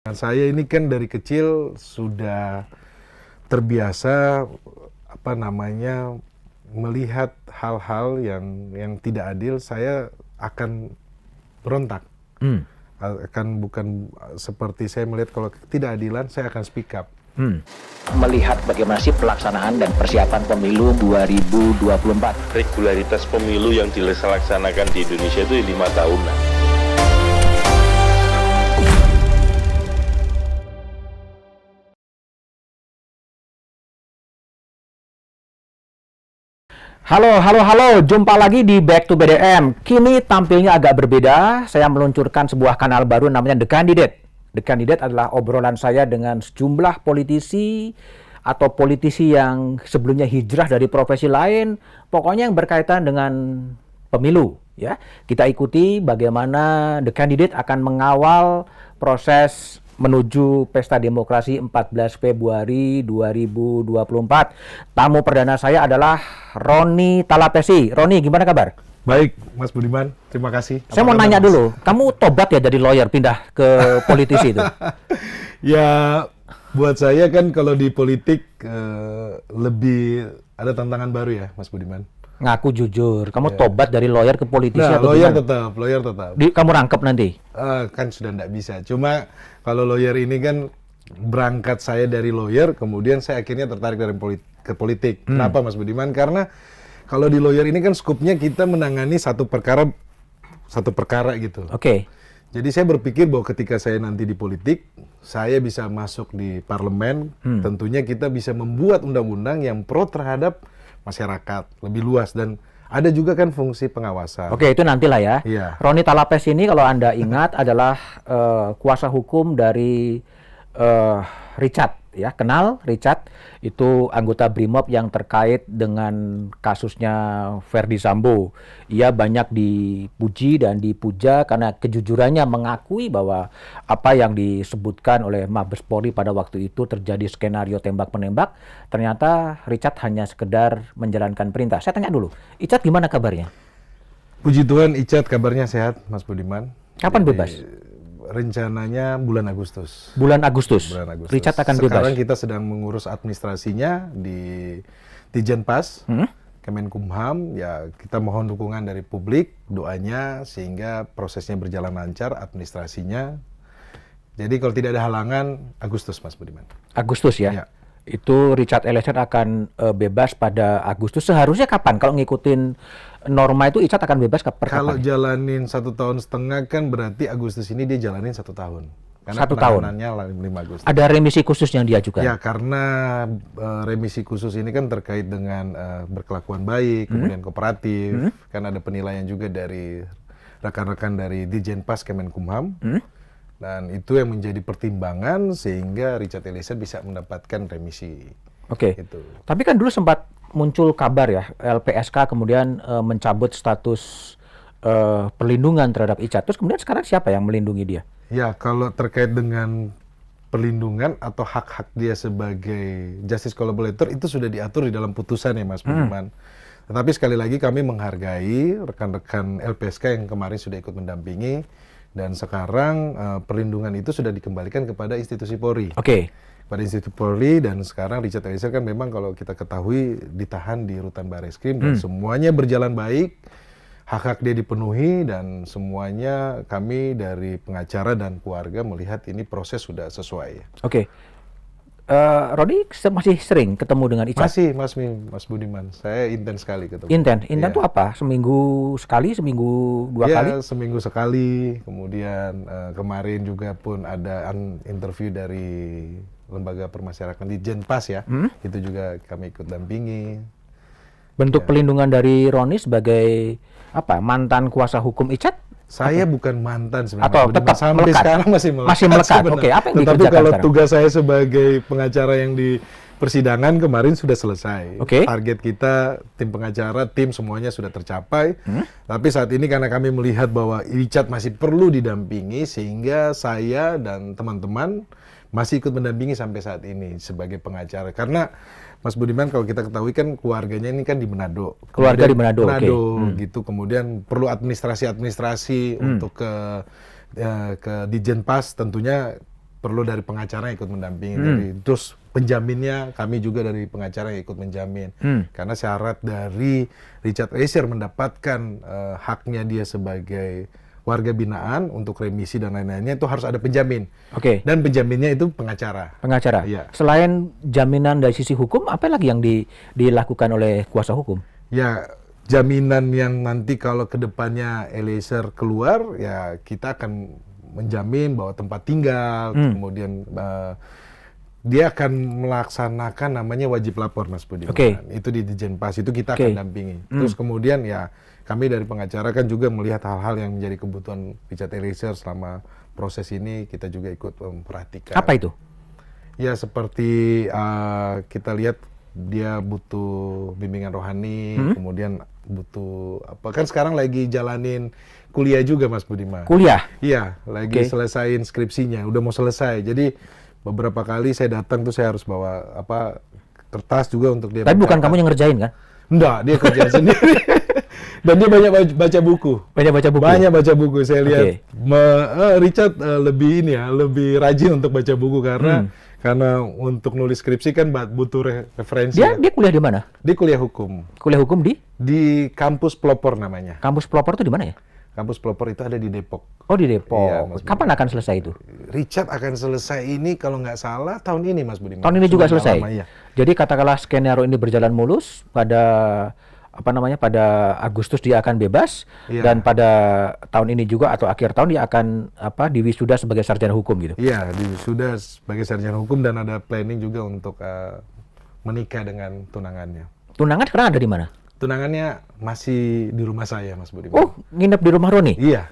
Nah, saya ini kan dari kecil sudah terbiasa melihat hal-hal yang tidak adil, saya akan berontak. Hmm. Akan bukan seperti saya melihat kalau ketidakadilan, saya akan speak up. Melihat bagaimana sih pelaksanaan dan persiapan pemilu 2024. Regularitas pemilu yang dilaksanakan di Indonesia itu 5 tahunan. Halo, jumpa lagi di Back to BDM. Kini tampilnya agak berbeda. Saya meluncurkan sebuah kanal baru namanya The Candidate. The Candidate adalah obrolan saya dengan sejumlah politisi atau politisi yang sebelumnya hijrah dari profesi lain, pokoknya yang berkaitan dengan pemilu. Ya, kita ikuti bagaimana The Candidate akan mengawal proses menuju Pesta Demokrasi 14 Februari 2024. Tamu perdana saya adalah Roni Talapesi. Roni, gimana kabar? Baik, Mas Budiman, terima kasih. Saya mau nanya dulu, kamu tobat ya dari lawyer pindah ke politisi itu? Ya, buat saya kan kalau di politik lebih ada tantangan baru ya, Mas Budiman. Ngaku jujur, kamu tobat dari lawyer ke politisi Nah, atau lawyer gimana? tetap. Kamu rangkep nanti? Kan sudah tidak bisa. Cuma kalau lawyer ini kan berangkat saya dari lawyer, kemudian saya akhirnya tertarik dari ke politik. Kenapa, Mas Budiman? Karena kalau di lawyer ini kan skupnya kita menangani satu perkara gitu. Oke. Jadi saya berpikir bahwa ketika saya nanti di politik, saya bisa masuk di parlemen, tentunya kita bisa membuat undang-undang yang pro terhadap masyarakat lebih luas, dan ada juga kan fungsi pengawasan. Oke, itu nantilah ya. Iya. Roni Talapes ini kalau Anda ingat adalah kuasa hukum dari Richard, ya. Kenal Richard? Itu anggota Brimob yang terkait dengan kasusnya Verdi Sambo. Ia banyak dipuji dan dipuja karena kejujurannya mengakui bahwa apa yang disebutkan oleh Mabes Polri pada waktu itu terjadi skenario tembak-menembak. Ternyata Richard hanya sekedar menjalankan perintah. Saya tanya dulu, Richard gimana kabarnya? Puji Tuhan, Icat kabarnya sehat, Mas Budiman. Kapan Jadi, bebas? rencananya bulan Agustus. Bulan Agustus. Bulan Agustus. Richard akan bebas. Sekarang kita sedang mengurus administrasinya di Dijenpas, Kemenkumham. Ya, kita mohon dukungan dari publik, doanya sehingga prosesnya berjalan lancar, administrasinya. Jadi kalau tidak ada halangan, Agustus, Mas Budiman. Agustus ya? Ya. Itu Richard Eliezer akan bebas pada Agustus. Seharusnya kapan? Kalau ngikutin norma itu Richard akan bebas Kalau kapan? jalanin 1,5 tahun kan berarti Agustus ini dia jalanin 1 tahun. Karena 1 tahun? penanganannya 5 Agustus. Ada remisi khusus yang diajukan? Ya, karena remisi khusus ini kan terkait dengan berkelakuan baik, kemudian kooperatif, kan ada penilaian juga dari rekan-rekan dari Dijenpas Kemenkumham, dan itu yang menjadi pertimbangan sehingga Richard Eliezer bisa mendapatkan remisi. Oke. Gitu. Tapi kan dulu sempat muncul kabar ya, LPSK kemudian mencabut status perlindungan terhadap Richard. Terus kemudian sekarang siapa yang melindungi dia? Ya, kalau terkait dengan perlindungan atau hak-hak dia sebagai justice collaborator itu sudah diatur di dalam putusan ya, Mas Budiman. Tetapi sekali lagi kami menghargai rekan-rekan LPSK yang kemarin sudah ikut mendampingi, dan sekarang perlindungan itu sudah dikembalikan kepada institusi Polri. Oke. Pada institusi Polri, dan sekarang Richard Eliezer kan memang kalau kita ketahui ditahan di Rutan Barreskrim, dan semuanya berjalan baik, hak-hak dia dipenuhi, dan semuanya kami dari pengacara dan keluarga melihat ini proses sudah sesuai. Oke. Roni masih sering ketemu dengan Richard? Masih, Mas Budiman, saya intens sekali ketemu. Inten Ya. itu apa? Seminggu sekali, seminggu dua kali? Ya, seminggu sekali. Kemudian kemarin juga pun ada interview dari Lembaga Permasyarakatan di Jenpas ya. Itu juga kami ikut dampingi. Bentuk pelindungan dari Roni sebagai apa? Mantan kuasa hukum Richard? Saya bukan mantan sebenarnya, Atau Mas Budiman. tetap Sampai melekat? sekarang masih melekat. Masih melekat, sebenarnya. oke. Apa yang Tetapi dikerjakan kalau sekarang? tugas saya sebagai pengacara yang di persidangan kemarin sudah selesai. Oke. Target kita, tim pengacara, tim semuanya sudah tercapai. Tapi saat ini karena kami melihat bahwa Richard masih perlu didampingi, sehingga saya dan teman-teman masih ikut mendampingi sampai saat ini sebagai pengacara. Karena Mas Budiman, kalau kita ketahui kan keluarganya ini kan di Manado. Keluarga di Manado, gitu. Kemudian perlu administrasi untuk ke Dijenpas, tentunya perlu dari pengacara yang ikut mendampingi, terus penjaminnya kami juga dari pengacara yang ikut menjamin. Karena syarat dari Richard Eliezer mendapatkan haknya dia sebagai warga binaan untuk remisi dan lain-lainnya itu harus ada penjamin. Oke. Dan penjaminnya itu pengacara. Pengacara. Iya. Selain jaminan dari sisi hukum, apa lagi yang dilakukan oleh kuasa hukum? Ya, jaminan yang nanti kalau kedepannya Eliezer keluar, ya kita akan menjamin bahwa tempat tinggal, kemudian dia akan melaksanakan namanya wajib lapor, Mas Budiman. Oke. Itu di Dijenpas, itu kita Oke. akan dampingi. Terus kemudian ya kami dari pengacara kan juga melihat hal-hal yang menjadi kebutuhan Richard Eliezer selama proses ini, kita juga ikut memperhatikan. Apa itu? Ya seperti kita lihat dia butuh bimbingan rohani, kemudian butuh apa, kan sekarang lagi jalanin kuliah juga, Mas Budiman. Kuliah? Iya, lagi selesain skripsinya, udah mau selesai. Jadi beberapa kali saya datang tuh saya harus bawa apa kertas juga untuk dia. Tapi bukan mencatat. kamu yang ngerjain kan? Enggak, dia kerja sendiri. Dan dia banyak baca buku. Banyak baca buku? Banyak baca buku. Saya lihat Oke. Richard lebih ini ya, lebih rajin untuk baca buku karena untuk nulis skripsi kan butuh referensi. Dia kuliah di mana? Dia kuliah hukum. Kuliah hukum Di kampus Pelopor namanya. kampus pelopor itu di mana ya? Kampus Pelopor itu ada di Depok. Oh, di Depok. Iya, Mas Kapan akan selesai itu? Richard akan selesai ini kalau nggak salah tahun ini, Mas Budiman. Tahun ini juga Sudah selesai. lama, iya. Jadi katakanlah skenario ini berjalan mulus, pada pada Agustus dia akan bebas, Iya. dan pada tahun ini juga atau akhir tahun dia akan diwisuda sebagai sarjana hukum gitu. Iya, sudah sebagai sarjana hukum dan ada planning juga untuk menikah dengan tunangannya. Tunangan sekarang ada di mana? Tunangannya masih di rumah saya, Mas Budiman. Oh, nginep di rumah Roni? Iya.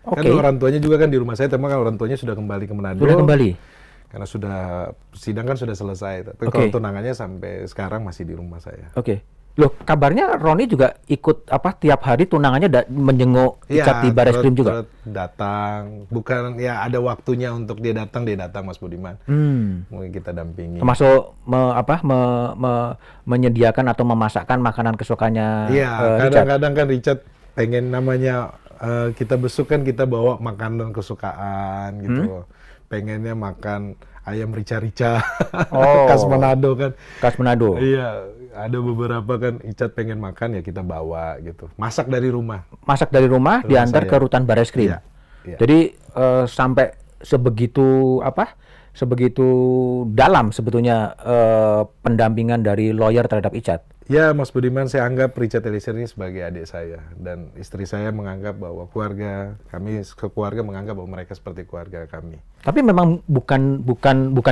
Oke. Kan orang tuanya juga kan di rumah saya, tapi kan orang tuanya sudah kembali ke Manado. Sudah kembali? Karena sudah sidang kan sudah selesai. Tapi Oke. kalau tunangannya sampai sekarang masih di rumah saya. Oke. Loh, kabarnya Roni juga ikut tiap hari tunangannya menjenguk Richard di Baris Krim juga? turut datang. Bukan ya ada waktunya untuk dia datang Mas Budiman. Mungkin kita dampingi. Termasuk menyediakan atau memasakkan makanan kesukaannya Iya, Richard? kadang-kadang kan Richard pengen namanya kita besuk kan kita bawa makanan kesukaan gitu. Pengennya makan ayam rica-rica Oh. khas Manado kan. Khas Manado. Iya, ada beberapa kan Richard pengen makan ya kita bawa gitu. Masak dari rumah. Masak dari rumah, diantar saya. ke rutan Baris Krim. Iya, iya. Jadi sampai sebegitu dalam sebetulnya pendampingan dari lawyer terhadap Richard. Ya, Mas Budiman, saya anggap Richard Eliezer ini sebagai adik saya dan istri saya menganggap bahwa keluarga menganggap bahwa mereka seperti keluarga kami. Tapi memang bukan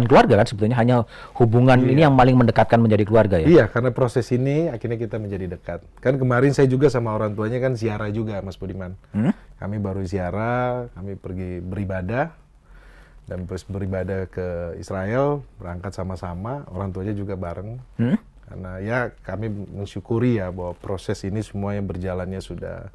keluarga kan sebetulnya, hanya hubungan ini yang paling mendekatkan menjadi keluarga ya. Iya, karena proses ini akhirnya kita menjadi dekat. Kan kemarin saya juga sama orang tuanya kan ziarah juga, Mas Budiman. Kami baru ziarah, kami pergi beribadah dan beribadah ke Israel, berangkat sama-sama, orang tuanya juga bareng. Karena ya kami mensyukuri ya bahwa proses ini semuanya berjalannya sudah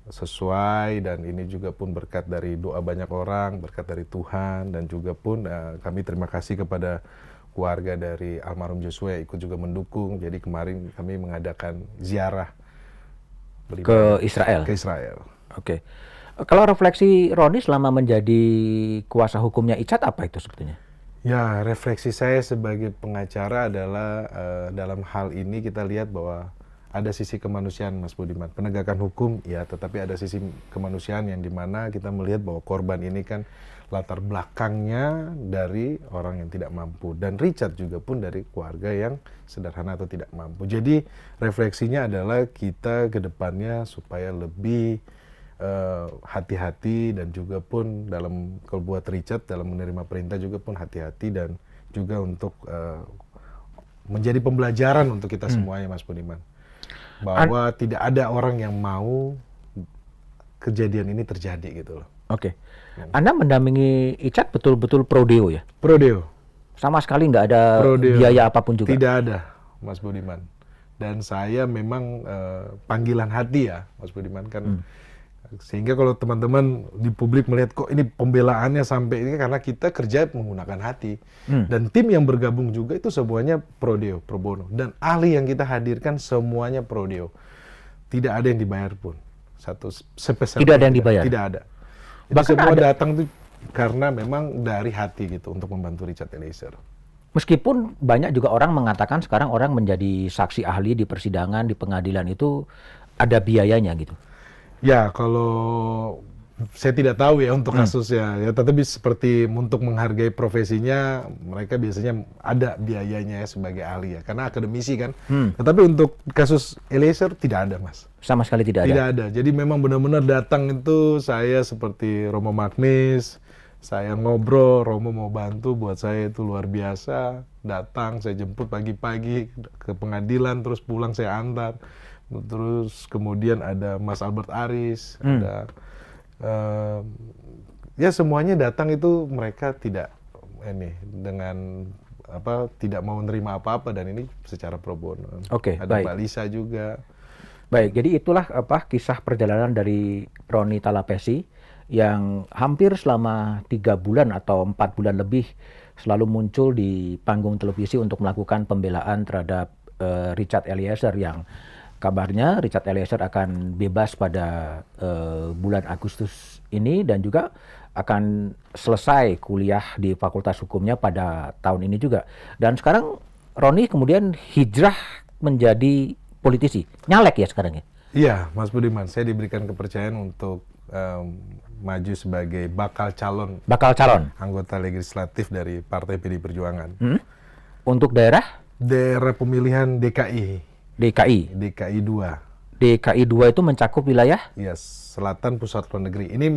sesuai dan ini juga pun berkat dari doa banyak orang, berkat dari Tuhan dan juga pun kami terima kasih kepada keluarga dari almarhum Joshua yang ikut juga mendukung. Jadi kemarin kami mengadakan ziarah Ke Israel. Ke Israel. Oke. Kalau refleksi Roni selama menjadi kuasa hukumnya Richard apa itu sebetulnya? Ya, refleksi saya sebagai pengacara adalah dalam hal ini kita lihat bahwa ada sisi kemanusiaan, Mas Budiman. Penegakan hukum, ya, tetapi ada sisi kemanusiaan yang dimana kita melihat bahwa korban ini kan latar belakangnya dari orang yang tidak mampu. Dan Richard juga pun dari keluarga yang sederhana atau tidak mampu. Jadi refleksinya adalah kita ke depannya supaya lebih hati-hati dan juga pun kalau buat Richard dalam menerima perintah juga pun hati-hati dan juga untuk menjadi pembelajaran untuk kita semuanya, Mas Budiman, bahwa tidak ada orang yang mau kejadian ini terjadi gitu loh. Oke. Anda mendampingi Richard betul-betul pro deo ya? Pro deo. Sama sekali nggak ada Pro deo. biaya apapun juga? Tidak ada, Mas Budiman. Dan saya memang panggilan hati ya, Mas Budiman kan. Sehingga kalau teman-teman di publik melihat kok ini pembelaannya sampai ini karena kita kerja menggunakan hati. Dan tim yang bergabung juga itu semuanya pro deo, pro bono. Dan ahli yang kita hadirkan semuanya pro deo. Tidak ada yang dibayar pun. Sepeser Tidak ada yang dibayar? Tidak ada. Itu Bahkan semua ada- datang tuh karena memang dari hati gitu untuk membantu Richard Eliezer. Meskipun banyak juga orang mengatakan sekarang orang menjadi saksi ahli di persidangan, di pengadilan itu ada biayanya gitu. Ya, kalau saya tidak tahu ya untuk kasusnya, ya, tetapi seperti untuk menghargai profesinya, mereka biasanya ada biayanya ya sebagai ahli ya, karena akademisi kan. Tetapi untuk kasus Eliezer tidak ada, Mas. Sama sekali tidak ada. Tidak ada. Jadi memang benar-benar datang itu saya seperti Romo Magnis, saya ngobrol, Romo mau bantu, buat saya itu luar biasa. Datang, saya jemput pagi-pagi ke pengadilan, terus pulang saya antar. Terus kemudian ada Mas Albert Aris, ada ya semuanya datang itu mereka tidak dengan tidak mau menerima apa-apa, dan ini secara pro bono. Oke, ada baik. Mbak Lisa juga. Baik, jadi itulah kisah perjalanan dari Roni Talapesi yang hampir selama 3 bulan atau 4 bulan lebih selalu muncul di panggung televisi untuk melakukan pembelaan terhadap Richard Eliezer, yang kabarnya Richard Eliezer akan bebas pada bulan Agustus ini dan juga akan selesai kuliah di Fakultas Hukumnya pada tahun ini juga. Dan sekarang Roni kemudian hijrah menjadi politisi, nyalek ya sekarang ya? Iya, Mas Budiman, saya diberikan kepercayaan untuk maju sebagai bakal calon anggota legislatif dari Partai PD Perjuangan. Untuk daerah pemilihan DKI. DKI 2. DKI 2 itu mencakup wilayah? Ya, Selatan Pusat Luar Negeri. Ini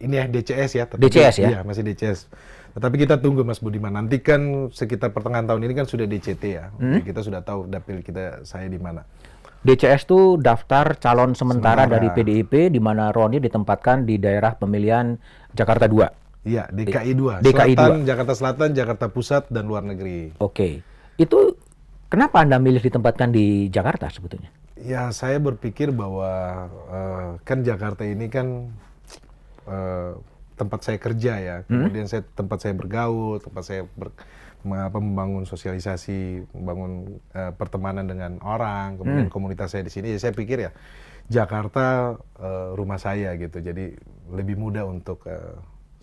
ya DCS ya. DCS ya? Iya, masih DCS. Tetapi kita tunggu, Mas Budiman. Nanti kan sekitar pertengahan tahun ini kan sudah DCT ya. Kita sudah tahu dapil saya di mana. DCS itu daftar calon sementara dari PDIP, di mana Roni ditempatkan di daerah pemilihan Jakarta 2. Iya, DKI 2. DKI Selatan, 2. Jakarta Selatan, Jakarta Pusat, dan luar negeri. Oke. Itu kenapa Anda milih ditempatkan di Jakarta sebetulnya? Ya, saya berpikir bahwa kan Jakarta ini kan tempat saya kerja ya. Kemudian tempat saya bergaul, tempat saya membangun sosialisasi, membangun pertemanan dengan orang, kemudian komunitas saya di sini. Ya, saya pikir ya Jakarta rumah saya gitu. Jadi lebih mudah untuk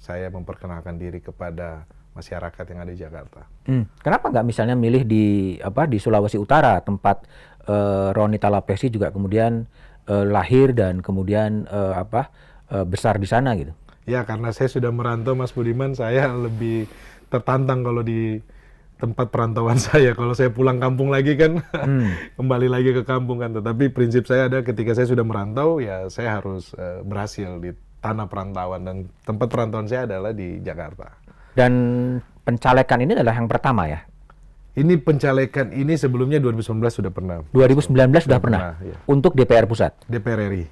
saya memperkenalkan diri kepada masyarakat yang ada di Jakarta. Kenapa nggak misalnya milih di Sulawesi Utara, tempat Roni Talapesi juga kemudian lahir dan kemudian besar di sana gitu? Ya, karena saya sudah merantau, Mas Budiman, saya lebih tertantang kalau di tempat perantauan saya. Kalau saya pulang kampung lagi kan, kembali lagi ke kampung kan. Tetapi prinsip saya ada ketika saya sudah merantau, ya saya harus berhasil di tanah perantauan. Dan tempat perantauan saya adalah di Jakarta. Dan pencalekan ini adalah yang pertama ya? Ini pencalekan ini sebelumnya 2019 sudah pernah. 2019 sudah pernah? Ya. Untuk DPR Pusat? DPR RI.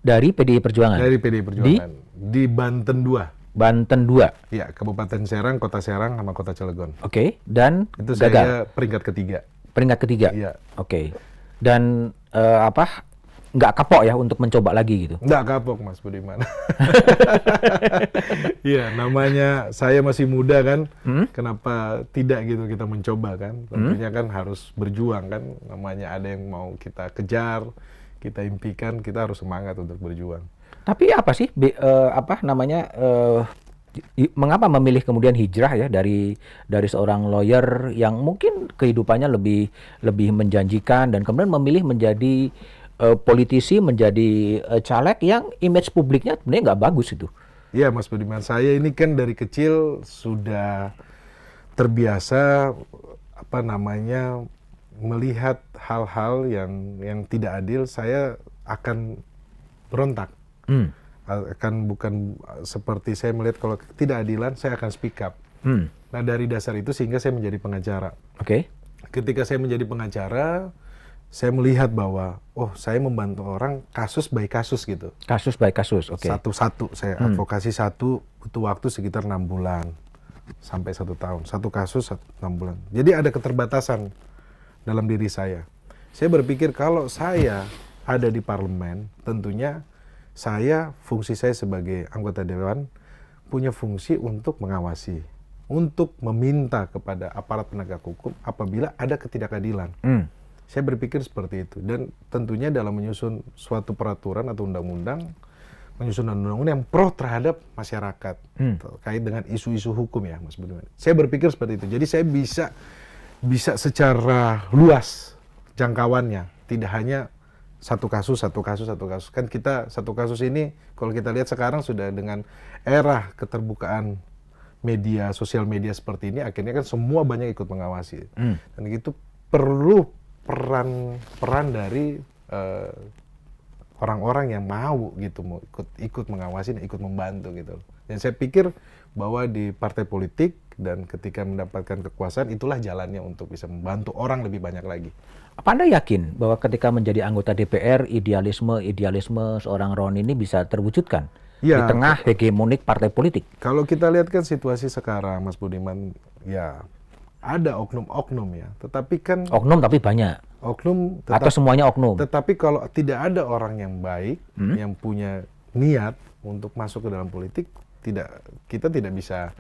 Dari PDI Perjuangan? Dari PDI Perjuangan. Di Banten 2. Banten 2? Ya, Kabupaten Serang, Kota Serang, sama Kota Cilegon. Oke, dan itu gagal? Saya peringkat ketiga. Peringkat ketiga? Iya. Oke. Dan nggak kapok ya untuk mencoba lagi gitu? Nggak kapok, Mas Budiman. Iya, namanya saya masih muda kan, kenapa tidak gitu kita mencoba kan? Tentunya kan harus berjuang kan, namanya ada yang mau kita kejar, kita impikan, kita harus semangat untuk berjuang. Tapi apa sih, mengapa memilih kemudian hijrah ya dari seorang lawyer yang mungkin kehidupannya lebih menjanjikan dan kemudian memilih menjadi politisi, menjadi caleg yang image publiknya sebenarnya nggak bagus itu? Iya, Mas Budiman, saya ini kan dari kecil sudah terbiasa melihat hal-hal yang tidak adil, saya akan berontak. Akan bukan seperti saya melihat kalau ketidakadilan, saya akan speak up. Nah, dari dasar itu sehingga saya menjadi pengacara. Oke. Ketika saya menjadi pengacara, saya melihat bahwa saya membantu orang kasus by kasus gitu. Kasus by kasus, oke. Satu-satu, saya advokasi satu, butuh waktu sekitar 6 bulan sampai 1 tahun. Satu kasus 6 bulan. Jadi ada keterbatasan dalam diri saya. Saya berpikir kalau saya ada di parlemen, tentunya fungsi saya sebagai anggota dewan punya fungsi untuk mengawasi, untuk meminta kepada aparat penegak hukum apabila ada ketidakadilan. Saya berpikir seperti itu, dan tentunya dalam menyusun suatu peraturan atau undang-undang, menyusun undang-undang yang pro terhadap masyarakat terkait dengan isu-isu hukum ya Mas Budiman. Saya berpikir seperti itu. Jadi saya bisa secara luas jangkauannya, tidak hanya satu kasus. Kan kita satu kasus ini kalau kita lihat sekarang sudah dengan era keterbukaan media, sosial media seperti ini, akhirnya kan semua banyak ikut mengawasi. Dan itu perlu peran dari orang-orang yang mau gitu, mau ikut mengawasi dan ikut membantu gitu. Dan saya pikir bahwa di partai politik dan ketika mendapatkan kekuasaan itulah jalannya untuk bisa membantu orang lebih banyak lagi. Apa Anda yakin bahwa ketika menjadi anggota DPR idealisme seorang Roni ini bisa terwujudkan di tengah hegemonik partai politik? Kalau kita lihat kan situasi sekarang Mas Budiman, ya ada oknum-oknum ya, tetapi kan Oknum tapi banyak. oknum Atau semuanya oknum? tetapi kalau tidak ada orang yang baik yang punya niat untuk masuk ke dalam politik, kita tidak bisa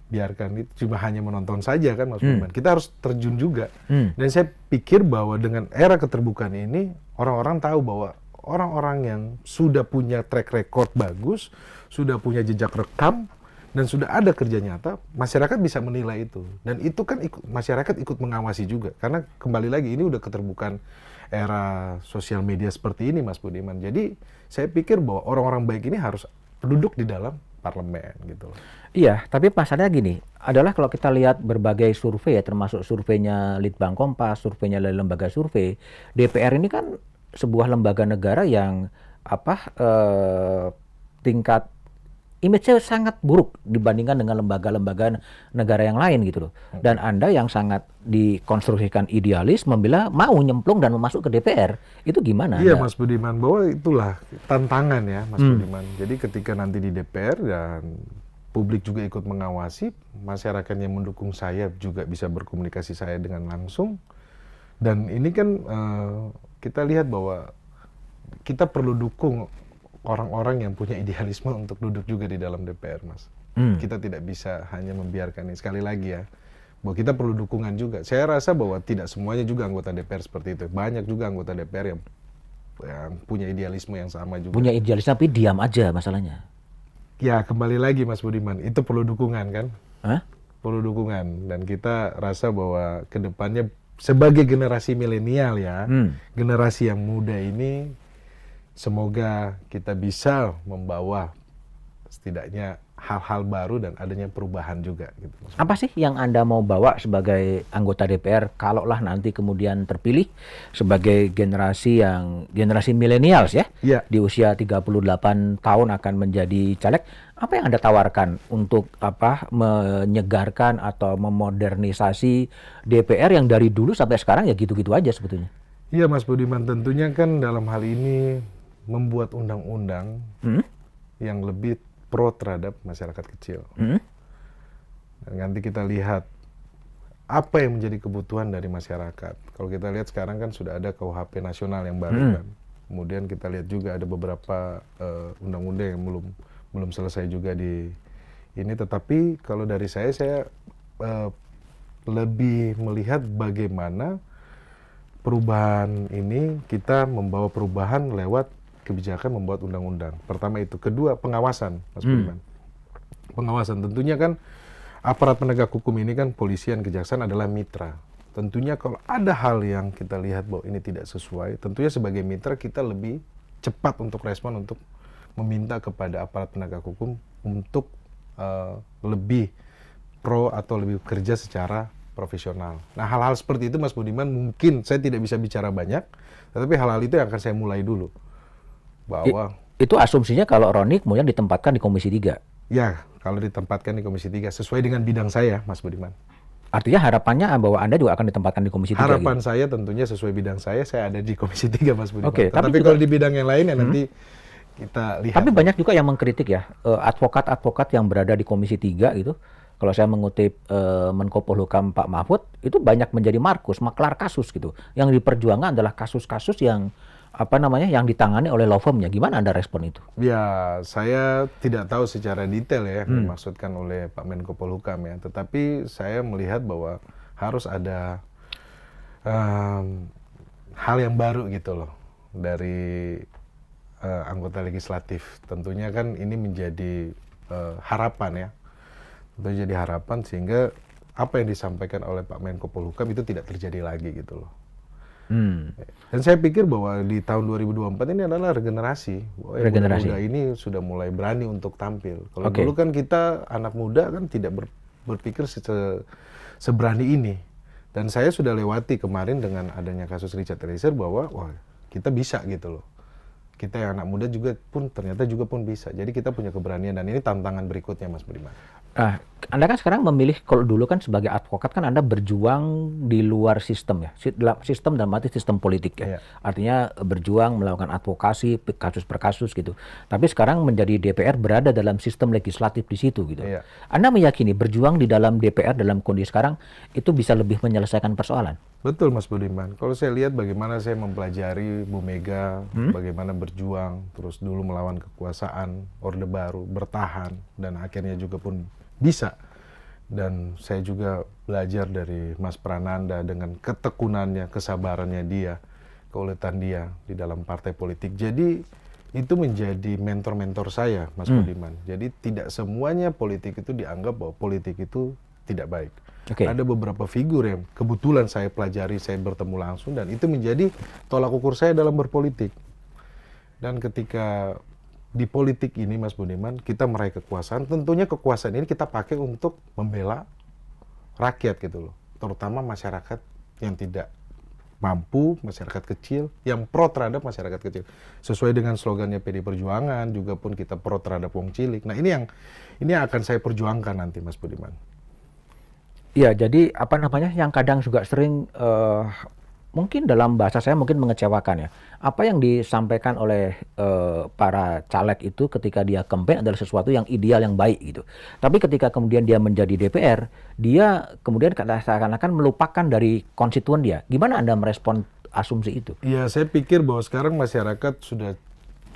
biarkan itu cuma hanya menonton saja kan Mas Budiman. Kita harus terjun juga. Dan saya pikir bahwa dengan era keterbukaan ini orang-orang tahu bahwa orang-orang yang sudah punya track record bagus, sudah punya jejak rekam dan sudah ada kerja nyata, masyarakat bisa menilai itu. Dan itu kan masyarakat ikut mengawasi juga. Karena kembali lagi ini udah keterbukaan era sosial media seperti ini Mas Budiman. Jadi saya pikir bahwa orang-orang baik ini harus duduk di dalam parlemen gitu. Iya, tapi masalahnya gini, adalah kalau kita lihat berbagai survei ya, termasuk surveinya Litbang Kompas, surveinya dari lembaga survei, DPR ini kan sebuah lembaga negara yang tingkat image-nya sangat buruk dibandingkan dengan lembaga-lembaga negara yang lain gitu loh. Dan Anda yang sangat dikonstruksikan idealis membela mau nyemplung dan masuk ke DPR. Itu gimana? Iya Anda? Mas Budiman, bahwa itulah tantangan ya Mas Budiman. Jadi ketika nanti di DPR dan publik juga ikut mengawasi, masyarakat yang mendukung saya juga bisa berkomunikasi saya dengan langsung. Dan ini kan kita lihat bahwa kita perlu dukung orang-orang yang punya idealisme untuk duduk juga di dalam DPR, Mas. Kita tidak bisa hanya membiarkan ini. Sekali lagi ya, bahwa kita perlu dukungan juga. Saya rasa bahwa tidak semuanya juga anggota DPR seperti itu. Banyak juga anggota DPR yang punya idealisme yang sama juga. Punya idealisme tapi diam aja masalahnya. Ya, kembali lagi Mas Budiman, itu perlu dukungan kan? Hah? Perlu dukungan. Dan kita rasa bahwa ke depannya sebagai generasi milenial ya, generasi yang muda ini, semoga kita bisa membawa setidaknya hal-hal baru dan adanya perubahan juga. Gitu. Apa sih yang Anda mau bawa sebagai anggota DPR kalaulah nanti kemudian terpilih sebagai generasi milenials ya? Iya. Di usia 38 tahun akan menjadi caleg. Apa yang Anda tawarkan untuk menyegarkan atau memodernisasi DPR yang dari dulu sampai sekarang ya gitu-gitu aja sebetulnya? Iya Mas Budiman, tentunya kan dalam hal ini membuat undang-undang yang lebih pro terhadap masyarakat kecil. Dan nanti kita lihat apa yang menjadi kebutuhan dari masyarakat. Kalau kita lihat sekarang kan sudah ada KUHP nasional yang baru kan. Kemudian kita lihat juga ada beberapa undang-undang yang belum selesai juga di ini. Tetapi kalau dari saya lebih melihat bagaimana perubahan ini kita membawa perubahan lewat kebijakan membuat undang-undang. Pertama itu. Kedua, pengawasan, Mas Budiman. Pengawasan. Tentunya kan aparat penegak hukum ini kan polisian, kejaksaan adalah mitra. Tentunya kalau ada hal yang kita lihat bahwa ini tidak sesuai, tentunya sebagai mitra kita lebih cepat untuk respon, untuk meminta kepada aparat penegak hukum untuk lebih pro atau lebih bekerja secara profesional. Nah, hal-hal seperti itu Mas Budiman mungkin saya tidak bisa bicara banyak, tetapi hal-hal itu yang akan saya mulai dulu. Bahwa itu asumsinya kalau Roni kemudian ditempatkan di Komisi 3. ya, kalau ditempatkan di Komisi 3 sesuai dengan bidang saya, Mas Budiman. Artinya harapannya bahwa Anda juga akan ditempatkan di Komisi 3. Harapan gitu? saya tentunya sesuai bidang saya ada di Komisi 3, Mas Budiman. Oke, tapi juga, kalau di bidang yang lain ya nanti kita lihat. Tapi banyak juga yang mengkritik ya, advokat-advokat yang berada di Komisi 3 gitu. Kalau saya mengutip Menko Polhukam Pak Mahfud, itu banyak menjadi maklar kasus gitu. Yang diperjuangkan adalah kasus-kasus yang yang ditangani oleh law firm-nya. Gimana Anda respon itu? Ya, saya tidak tahu secara detail ya yang dimaksudkan oleh Pak Menko Polhukam ya. Tetapi saya melihat bahwa harus ada hal yang baru gitu loh dari anggota legislatif. Tentunya kan ini menjadi harapan ya. Tentu jadi harapan sehingga apa yang disampaikan oleh Pak Menko Polhukam itu tidak terjadi lagi gitu loh. Dan saya pikir bahwa di tahun 2024 ini adalah regenerasi. Bahwa yang muda ini sudah mulai berani untuk tampil. Kalau dulu kan kita anak muda kan tidak berpikir seberani ini. Dan saya sudah lewati kemarin dengan adanya kasus Richard Eliezer bahwa wah kita bisa gitu loh. Kita yang anak muda juga pun ternyata juga pun bisa. Jadi kita punya keberanian dan ini tantangan berikutnya Mas Budiman. Anda kan sekarang memilih, kalau dulu kan sebagai advokat kan Anda berjuang di luar sistem ya, sistem dalam arti sistem politik ya. Artinya berjuang melakukan advokasi kasus per kasus gitu. Tapi sekarang menjadi DPR berada dalam sistem legislatif di situ gitu. Anda meyakini berjuang di dalam DPR dalam kondisi sekarang itu bisa lebih menyelesaikan persoalan? Betul Mas Budiman. Kalau saya lihat bagaimana saya mempelajari Bu Mega, bagaimana berjuang, terus dulu melawan kekuasaan, Orde Baru, bertahan, dan akhirnya juga pun bisa. Dan saya juga belajar dari Mas Prananda dengan ketekunannya, kesabarannya dia, keuletan dia di dalam partai politik. Jadi itu menjadi mentor-mentor saya, Mas Budiman. Jadi tidak semuanya politik itu dianggap bahwa politik itu tidak baik. Ada beberapa figur yang kebetulan saya pelajari, saya bertemu langsung, dan itu menjadi tolak ukur saya dalam berpolitik. Dan ketika di politik ini Mas Budiman, kita meraih kekuasaan, tentunya kekuasaan ini kita pakai untuk membela rakyat gitu loh. Terutama masyarakat yang tidak mampu, masyarakat kecil, yang pro terhadap masyarakat kecil. Sesuai dengan slogannya PD Perjuangan, juga pun kita pro terhadap wong cilik. Nah ini yang akan saya perjuangkan nanti Mas Budiman. Iya, jadi apa namanya yang kadang juga sering mungkin dalam bahasa saya mungkin mengecewakan ya. Apa yang disampaikan oleh para caleg itu ketika dia campaign adalah sesuatu yang ideal, yang baik gitu. Tapi ketika kemudian dia menjadi DPR, dia kemudian seakan-akan melupakan dari konstituen dia. Gimana Anda merespon asumsi itu? Ya, saya pikir bahwa sekarang masyarakat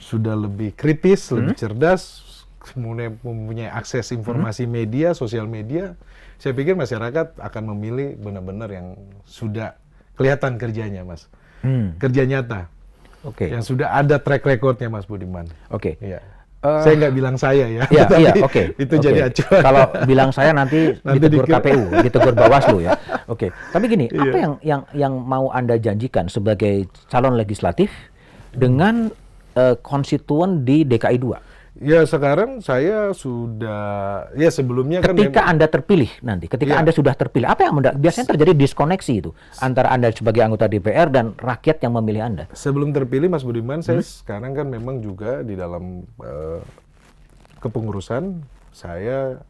sudah lebih kritis, lebih cerdas, kemudian mempunyai akses informasi media, sosial media. Saya pikir masyarakat akan memilih benar-benar yang sudah kelihatan kerjanya, Mas. Kerja nyata. Yang sudah ada track recordnya, Mas Budiman. Iya. Saya nggak bilang saya ya. Itu jadi acuan. Kalau bilang saya nanti ditegur KPU, ditegur Bawaslu ya. Tapi gini, apa yang mau Anda janjikan sebagai calon legislatif dengan konstituen di DKI 2? Ya sekarang saya sudah, ya sebelumnya kan ketika Anda terpilih nanti, ketika Anda sudah terpilih, apa yang biasanya terjadi diskoneksi itu antara Anda sebagai anggota DPR dan rakyat yang memilih Anda? Sebelum terpilih Mas Budiman, saya sekarang kan memang juga di dalam kepengurusan, saya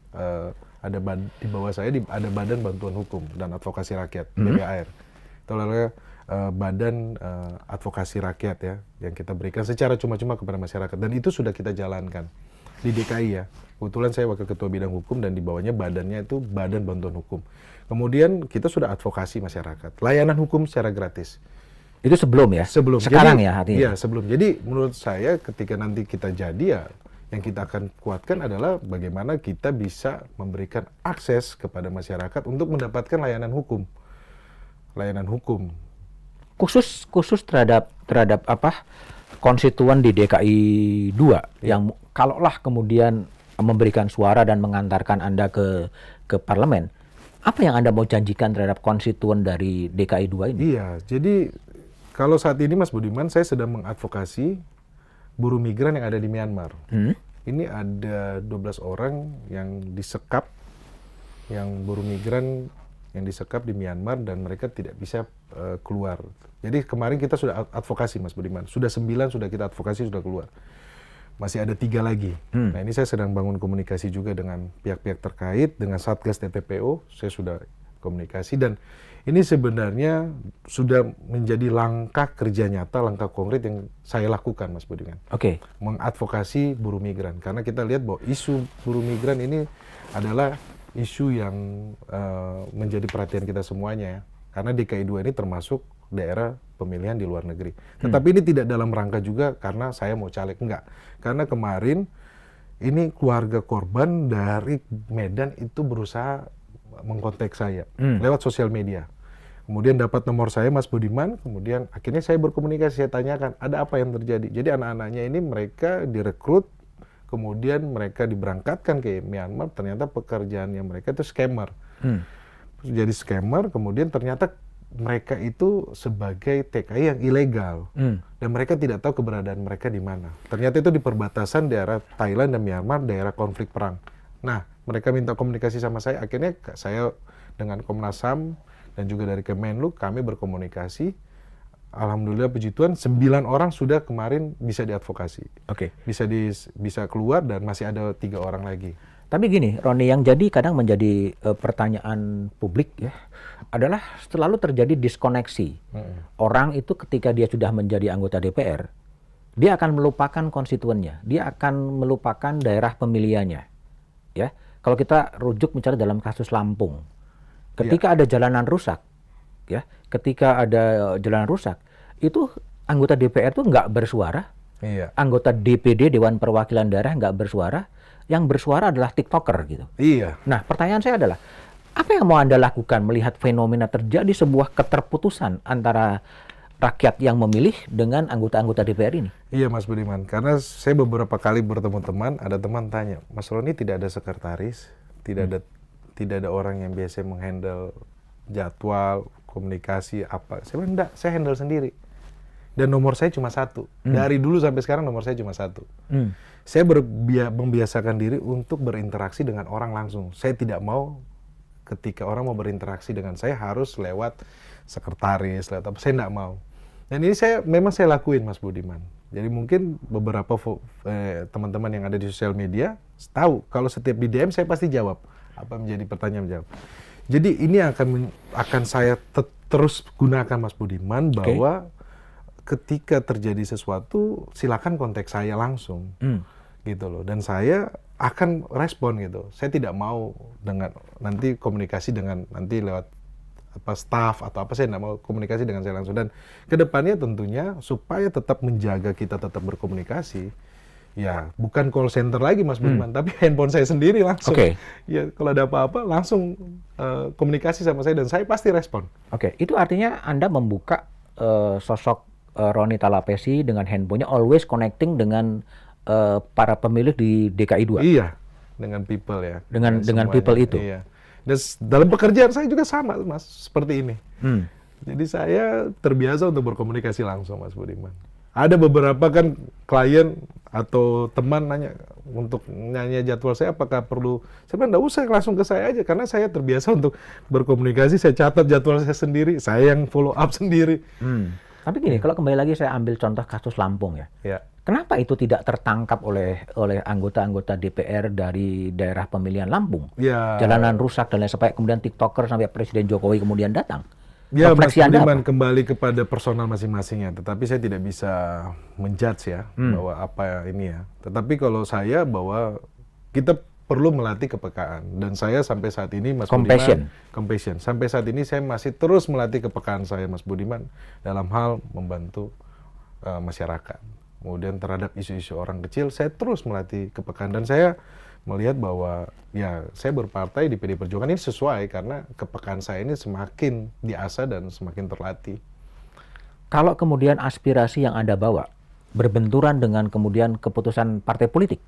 ada di bawah saya ada Badan Bantuan Hukum dan Advokasi Rakyat, BBAR. Itu adalah badan advokasi rakyat ya, yang kita berikan secara cuma-cuma kepada masyarakat, dan itu sudah kita jalankan di DKI ya. Kebetulan saya wakil ketua bidang hukum dan di bawahnya badannya itu Badan Bantuan Hukum. Kemudian kita sudah advokasi masyarakat, layanan hukum secara gratis. Itu sebelum ya? Sebelum. Sekarang jadi, ya artinya? Iya sebelum. Jadi menurut saya ketika nanti kita jadi ya, yang kita akan kuatkan adalah bagaimana kita bisa memberikan akses kepada masyarakat untuk mendapatkan layanan hukum. Layanan hukum. Khusus terhadap apa konstituen di DKI 2 yang kalaulah kemudian memberikan suara dan mengantarkan Anda ke parlemen, apa yang Anda mau janjikan terhadap konstituen dari DKI 2 ini? Iya, jadi kalau saat ini Mas Budiman, saya sedang mengadvokasi buruh migran yang ada di Myanmar. Ini ada 12 orang yang disekap, yang buruh migran yang disekap di Myanmar dan mereka tidak bisa keluar. Jadi kemarin kita sudah advokasi Mas Budiman, sudah 9 sudah kita advokasi, sudah keluar. Masih ada 3 lagi. Nah ini saya sedang bangun komunikasi juga dengan pihak-pihak terkait, dengan Satgas TPPO, saya sudah komunikasi, dan ini sebenarnya sudah menjadi langkah kerja nyata, langkah konkret yang saya lakukan Mas Budiman. Mengadvokasi buruh migran, karena kita lihat bahwa isu buruh migran ini adalah isu yang menjadi perhatian kita semuanya ya. Karena DKI 2 ini termasuk daerah pemilihan di luar negeri. Tetapi ini tidak dalam rangka juga karena saya mau caleg, enggak. Karena kemarin ini keluarga korban dari Medan itu berusaha mengkontak saya lewat sosial media. Kemudian dapat nomor saya Mas Budiman, kemudian akhirnya saya berkomunikasi, saya tanyakan ada apa yang terjadi. Jadi anak-anaknya ini mereka direkrut, kemudian mereka diberangkatkan ke Myanmar, ternyata pekerjaannya mereka itu scammer. Jadi scammer, kemudian ternyata mereka itu sebagai TKI yang ilegal. Dan mereka tidak tahu keberadaan mereka di mana. Ternyata itu di perbatasan daerah Thailand dan Myanmar, daerah konflik perang. Nah, mereka minta komunikasi sama saya, akhirnya saya dengan Komnas HAM dan juga dari Kemenlu, kami berkomunikasi. Alhamdulillah puji Tuhan, 9 orang sudah kemarin bisa diadvokasi. Oke. Bisa keluar dan masih ada 3 orang lagi. Tapi gini, Roni, yang jadi kadang menjadi pertanyaan publik ya, adalah selalu terjadi diskoneksi. Orang itu ketika dia sudah menjadi anggota DPR, dia akan melupakan konstituennya, dia akan melupakan daerah pemilihannya. Ya, kalau kita rujuk misalnya dalam kasus Lampung, ketika ada jalanan rusak, ya, ketika ada jalanan rusak, itu anggota DPR itu nggak bersuara, anggota DPD Dewan Perwakilan Daerah nggak bersuara, yang bersuara adalah TikToker gitu. Iya. Nah, pertanyaan saya adalah, apa yang mau Anda lakukan melihat fenomena terjadi sebuah keterputusan antara rakyat yang memilih dengan anggota-anggota DPR ini? Iya Mas Budiman, karena saya beberapa kali bertemu teman, ada teman tanya, Mas Roni tidak ada sekretaris, tidak ada orang yang biasa menghandle jadwal, komunikasi apa. Saya bilang, enggak, saya handle sendiri. Dan nomor saya cuma 1. Dari dulu sampai sekarang nomor saya cuma 1. Saya membiasakan diri untuk berinteraksi dengan orang langsung. Saya tidak mau ketika orang mau berinteraksi dengan saya harus lewat sekretaris, lewat apa. Saya tidak mau. Dan ini memang saya lakuin Mas Budiman. Jadi mungkin beberapa teman-teman yang ada di sosial media tahu kalau setiap di DM saya pasti jawab apa menjadi pertanyaan jawab. Jadi ini akan saya terus gunakan Mas Budiman bahwa ketika terjadi sesuatu silakan kontak saya langsung. Gitu loh. Dan saya akan respon gitu. Saya tidak mau dengan nanti komunikasi dengan nanti lewat staff atau apa, saya tidak mau komunikasi dengan saya langsung. Dan kedepannya tentunya supaya tetap menjaga kita tetap berkomunikasi, ya bukan call center lagi Mas Budiman, tapi handphone saya sendiri langsung. Ya kalau ada apa-apa langsung komunikasi sama saya dan saya pasti respon. Itu artinya Anda membuka sosok Roni Talapesi dengan handphonenya always connecting dengan para pemilih di DKI 2. Iya, dengan people ya. Dengan people itu. Iya. Dan dalam pekerjaan saya juga sama Mas, seperti ini. Jadi saya terbiasa untuk berkomunikasi langsung Mas Budiman. Ada beberapa kan klien atau teman nanya untuk nanya jadwal saya apakah perlu, saya bilang enggak usah, langsung ke saya aja karena saya terbiasa untuk berkomunikasi, saya catat jadwal saya sendiri, saya yang follow up sendiri. Tapi gini, kalau kembali lagi saya ambil contoh kasus Lampung ya. Kenapa itu tidak tertangkap oleh anggota-anggota DPR dari daerah pemilihan Lampung? Jalanan rusak dan lain sebagainya, kemudian TikToker sampai Presiden Jokowi kemudian datang. Ya, Mas Budiman, kembali kepada personal masing-masing ya. Tetapi saya tidak bisa menjudge ya bahwa apa ini ya. Tetapi kalau saya bahwa kita perlu melatih kepekaan dan saya sampai saat ini Mas Budiman, compassion. Sampai saat ini saya masih terus melatih kepekaan saya Mas Budiman dalam hal membantu masyarakat. Kemudian terhadap isu-isu orang kecil, saya terus melatih kepekaan dan saya melihat bahwa ya saya berpartai di PD Perjuangan ini sesuai karena kepekaan saya ini semakin diasah dan semakin terlatih. Kalau kemudian aspirasi yang Anda bawa berbenturan dengan kemudian keputusan partai politik,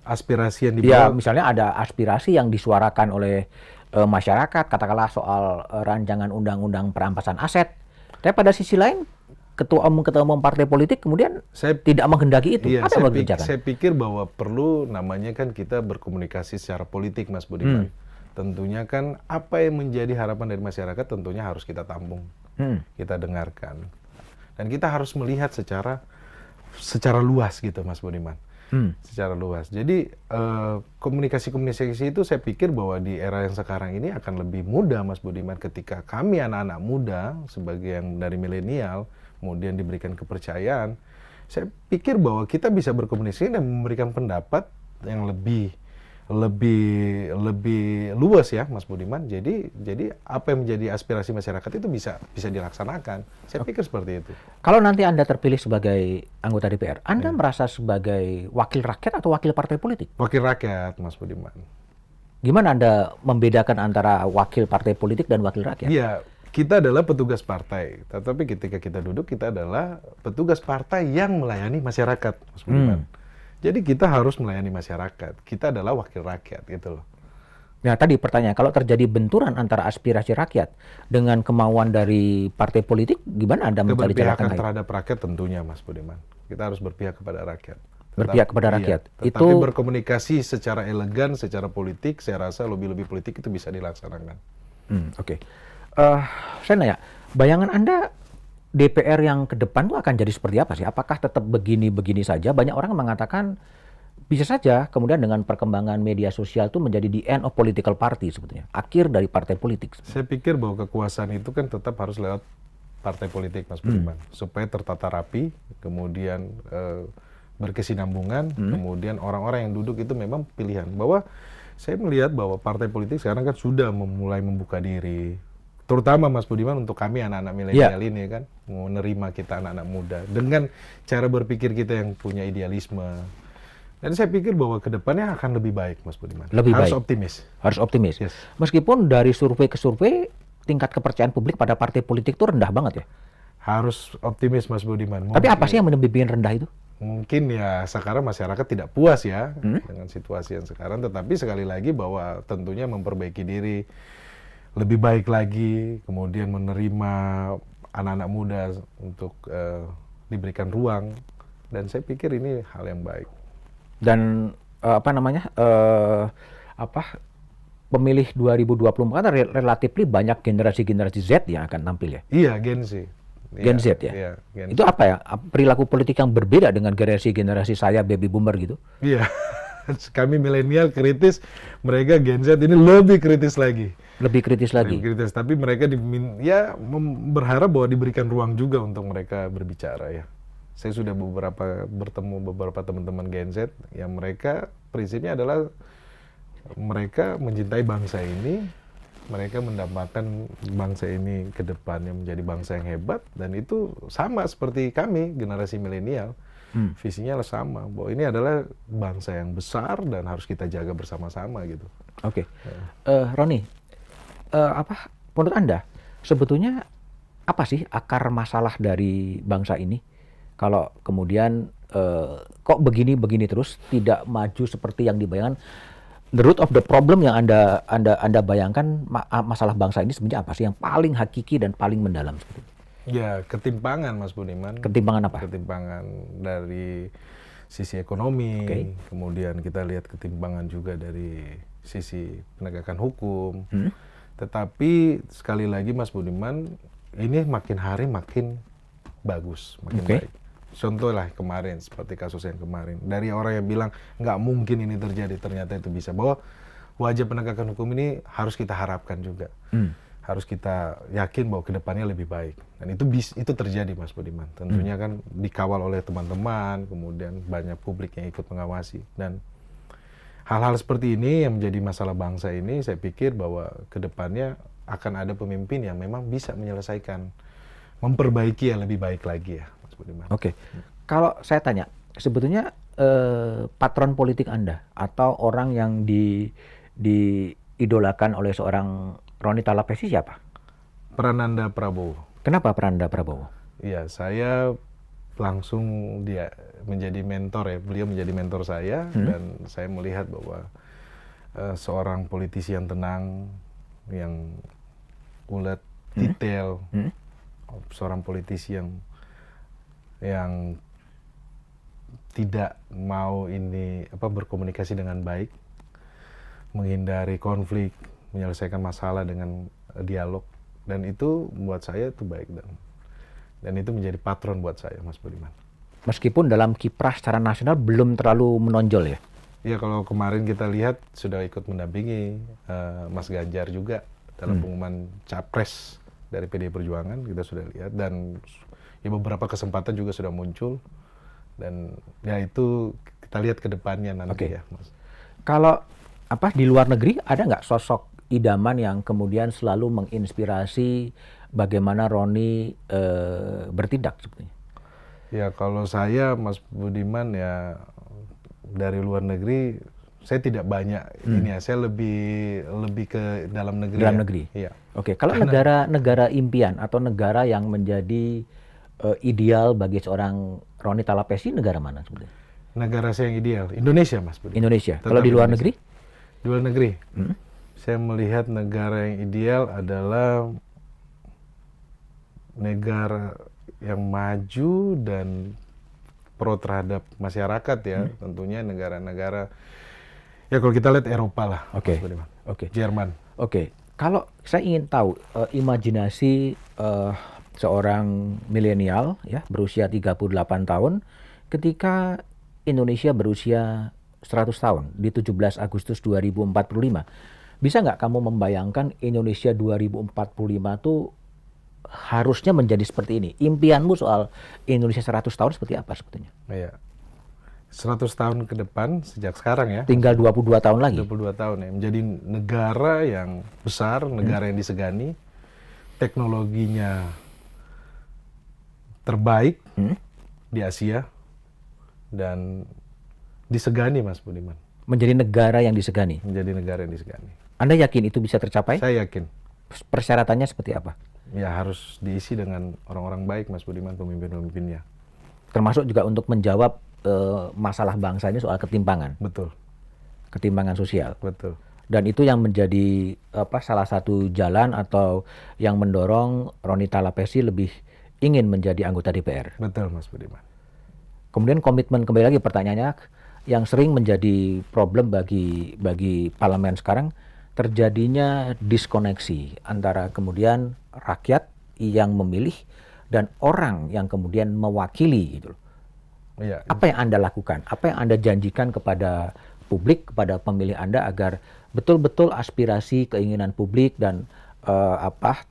aspirasi yang dibawa, ya misalnya ada aspirasi yang disuarakan oleh masyarakat, katakanlah soal rancangan undang-undang perampasan aset, tapi pada sisi lain ketua umum partai politik kemudian tidak menghendaki itu. Iya, saya pikir bahwa perlu namanya kan kita berkomunikasi secara politik Mas Budiman. Tentunya kan apa yang menjadi harapan dari masyarakat tentunya harus kita tampung, kita dengarkan. Dan kita harus melihat secara luas gitu Mas Budiman. Secara luas. Jadi komunikasi-komunikasi itu saya pikir bahwa di era yang sekarang ini akan lebih mudah Mas Budiman ketika kami anak-anak muda sebagai yang dari milenial kemudian diberikan kepercayaan. Saya pikir bahwa kita bisa berkomunikasi dan memberikan pendapat yang lebih luas ya Mas Budiman. Jadi apa yang menjadi aspirasi masyarakat itu bisa dilaksanakan. Saya pikir seperti itu. Kalau nanti Anda terpilih sebagai anggota DPR, Anda merasa sebagai wakil rakyat atau wakil partai politik? Wakil rakyat Mas Budiman. Gimana Anda membedakan antara wakil partai politik dan wakil rakyat? Iya, kita adalah petugas partai, tetapi ketika kita duduk, kita adalah petugas partai yang melayani masyarakat, Mas Budiman. Jadi kita harus melayani masyarakat. Kita adalah wakil rakyat, gitu loh. Nah, tadi pertanyaan, kalau terjadi benturan antara aspirasi rakyat dengan kemauan dari partai politik, gimana Anda mencari jalan Keberpihakan tengah? terhadap rakyat tentunya, Mas Budiman. Kita harus berpihak kepada rakyat. Berpihak kepada Iya, rakyat. tetapi Itu berkomunikasi secara elegan, secara politik, saya rasa lobby-lobby politik itu bisa dilaksanakan. Oke. Saya nanya, bayangan Anda DPR yang ke depan tuh akan jadi seperti apa sih? Apakah tetap begini-begini saja? Banyak orang mengatakan bisa saja kemudian dengan perkembangan media sosial itu menjadi the end of political party sebetulnya. Akhir dari partai politik. Saya pikir bahwa kekuasaan itu kan tetap harus lewat partai politik, Mas Budiman, supaya tertata rapi, kemudian berkesinambungan, kemudian orang-orang yang duduk itu memang pilihan. Bahwa saya melihat bahwa partai politik sekarang kan sudah mulai membuka diri, terutama Mas Budiman untuk kami anak-anak milenial ini kan, menerima kita anak-anak muda dengan cara berpikir kita yang punya idealisme. Dan saya pikir bahwa kedepannya akan lebih baik, Mas Budiman. Harus optimis. Harus optimis. Yes. Meskipun dari survei ke survei tingkat kepercayaan publik pada partai politik itu rendah banget ya. Harus optimis, Mas Budiman. Tapi apa sih yang bikin rendah itu? Mungkin ya sekarang masyarakat tidak puas ya dengan situasi yang sekarang, tetapi sekali lagi bahwa tentunya memperbaiki diri lebih baik lagi, kemudian menerima anak-anak muda untuk diberikan ruang, dan saya pikir ini hal yang baik. Dan pemilih 2024 kan relatif banyak generasi-generasi Z yang akan tampil ya? Iya, Gen Z. Gen Z ya? Iya, Gen Itu Z. apa ya? Perilaku politik yang berbeda dengan generasi-generasi saya baby boomer gitu? Iya, kami milenial kritis, mereka Gen Z ini lebih kritis lagi. Lebih kritis lagi? Lebih kritis, tapi mereka berharap bahwa diberikan ruang juga untuk mereka berbicara ya. Saya sudah bertemu beberapa teman-teman Gen Z yang mereka prinsipnya adalah mereka mencintai bangsa ini, mereka mendapatkan bangsa ini ke depannya menjadi bangsa yang hebat, dan itu sama seperti kami generasi milenial. Visinya sama bahwa ini adalah bangsa yang besar dan harus kita jaga bersama-sama gitu. Oke. Roni, menurut Anda sebetulnya apa sih akar masalah dari bangsa ini? Kalau kemudian kok begini terus tidak maju seperti yang dibayangkan, the root of the problem yang Anda bayangkan masalah bangsa ini sebenarnya apa sih yang paling hakiki dan paling mendalam sebetulnya? Ya, ketimpangan, Mas Budiman. Ketimpangan apa? Ketimpangan dari sisi ekonomi, kemudian kita lihat ketimpangan juga dari sisi penegakan hukum. Tetapi sekali lagi Mas Budiman, ini makin hari makin bagus, makin baik. Contoh lah kemarin, seperti kasus yang kemarin. Dari orang yang bilang, nggak mungkin ini terjadi, ternyata itu bisa. Bahwa wajah penegakan hukum ini harus kita harapkan juga. Harus kita yakin bahwa kedepannya lebih baik. Dan itu terjadi, Mas Budiman. Tentunya kan dikawal oleh teman-teman, kemudian banyak publik yang ikut mengawasi. Dan hal-hal seperti ini yang menjadi masalah bangsa ini, saya pikir bahwa kedepannya akan ada pemimpin yang memang bisa menyelesaikan, memperbaiki yang lebih baik lagi ya. Oke. Kalau saya tanya, sebetulnya patron politik Anda atau orang yang diidolakan oleh seorang Roni Talapesi siapa? Prananda Prabowo. Kenapa Prananda Prabowo? Iya, saya langsung dia menjadi mentor ya. Beliau menjadi mentor saya dan saya melihat bahwa seorang politisi yang tenang, yang ulet, detail, seorang politisi yang tidak mau berkomunikasi dengan baik, menghindari konflik, menyelesaikan masalah dengan dialog, dan itu buat saya itu baik, dan itu menjadi patron buat saya, Mas Budiman. Meskipun dalam kiprah secara nasional belum terlalu menonjol ya? Iya, kalau kemarin kita lihat sudah ikut mendampingi Mas Ganjar juga dalam pengumuman capres dari PDI Perjuangan, kita sudah lihat, dan ya beberapa kesempatan juga sudah muncul, dan ya itu kita lihat ke depannya nanti ya, Mas. Kalau di luar negeri ada nggak sosok idaman yang kemudian selalu menginspirasi bagaimana Roni bertindak sebetulnya? Ya kalau saya, Mas Budiman, ya dari luar negeri saya tidak banyak ini ya, saya lebih ke dalam negeri. Dalam ya. negeri. Iya. Oke, kalau negara impian atau negara yang menjadi ideal bagi seorang Roni Talapesi, negara mana sebetulnya? Negara saya yang ideal, Indonesia Mas Budi. Indonesia. Tetap Kalau di luar Indonesia. negeri? Di luar negeri, saya melihat negara yang ideal adalah negara yang maju dan pro terhadap masyarakat ya, tentunya negara-negara ya kalau kita lihat Eropa lah, Oke. Mas Budiman. Oke. Jerman. Oke, kalau saya ingin tahu imajinasi seorang milenial ya berusia 38 tahun ketika Indonesia berusia 100 tahun di 17 Agustus 2045. Bisa nggak kamu membayangkan Indonesia 2045 tuh harusnya menjadi seperti ini? Impianmu soal Indonesia 100 tahun seperti apa sebetulnya? Iya. 100 tahun ke depan sejak sekarang ya. Tinggal 22 tahun lagi. 22 tahun ya, menjadi negara yang besar, negara yang disegani, teknologinya terbaik di Asia, dan disegani Mas Budiman. Menjadi negara yang disegani. Menjadi negara yang disegani. Anda yakin itu bisa tercapai? Saya yakin. Persyaratannya seperti apa? Ya harus diisi dengan orang-orang baik Mas Budiman, pemimpin-pemimpinnya. Termasuk juga untuk menjawab masalah bangsa ini soal ketimpangan. Betul, Ketimpangan sosial. betul. Dan itu yang menjadi salah satu jalan atau yang mendorong Roni Talapesi lebih ingin menjadi anggota DPR. Betul Mas Budiman. Kemudian komitmen, kembali lagi pertanyaannya, yang sering menjadi problem bagi parlemen sekarang, terjadinya diskoneksi antara kemudian rakyat yang memilih dan orang yang kemudian mewakili gitu loh. Iya. Apa yang Anda lakukan? Apa yang Anda janjikan kepada publik, kepada pemilih Anda agar betul-betul aspirasi, keinginan publik dan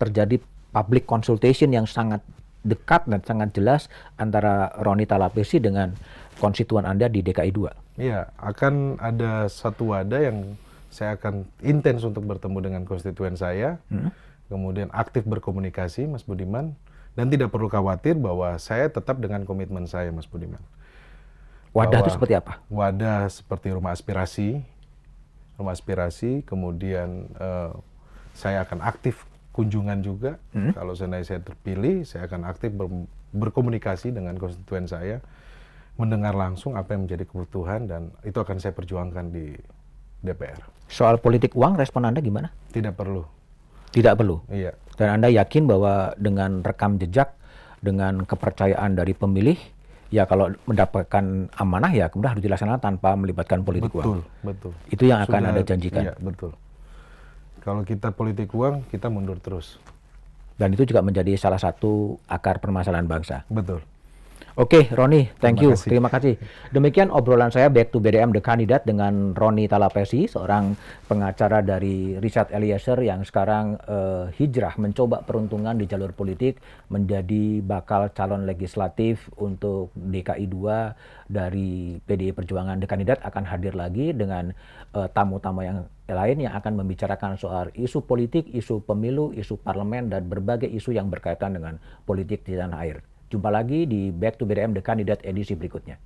terjadi public consultation yang sangat dekat dan sangat jelas antara Roni Talapesi dengan konstituen Anda di DKI 2? Iya, akan ada satu wadah yang saya akan intens untuk bertemu dengan konstituen saya, kemudian aktif berkomunikasi Mas Budiman, dan tidak perlu khawatir bahwa saya tetap dengan komitmen saya Mas Budiman. Wadah itu Bahwa seperti apa? Wadah seperti rumah aspirasi, kemudian saya akan aktif kunjungan juga. Kalau saya terpilih, saya akan aktif berkomunikasi dengan konstituen saya, mendengar langsung apa yang menjadi kebutuhan, dan itu akan saya perjuangkan di DPR. Soal politik uang, respon Anda gimana? Tidak perlu. Tidak perlu. Iya, Dan Anda yakin bahwa dengan rekam jejak, dengan kepercayaan dari pemilih, ya kalau mendapatkan amanah ya kemudian harus dilaksanakan tanpa melibatkan politik uang. betul. Itu yang akan Sudah, Anda janjikan. Iya, betul. Kalau kita politik uang, kita mundur terus. Dan itu juga menjadi salah satu akar permasalahan bangsa. Betul. Oke, Roni, thank you. kasih. Terima kasih. Demikian obrolan saya Back to BDM The Candidate dengan Roni Talapesi, seorang pengacara dari Richard Eliezer yang sekarang hijrah mencoba peruntungan di jalur politik menjadi bakal calon legislatif untuk DKI 2 dari PDI Perjuangan. The Candidate akan hadir lagi dengan tamu-tamu yang lain yang akan membicarakan soal isu politik, isu pemilu, isu parlemen, dan berbagai isu yang berkaitan dengan politik di tanah air. Jumpa lagi di Back to BDM The Candidate edisi berikutnya.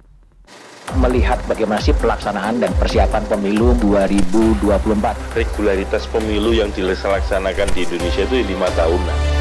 Melihat bagaimana sih pelaksanaan dan persiapan pemilu 2024. Regularitas pemilu yang dilaksanakan di Indonesia itu 5 tahunan.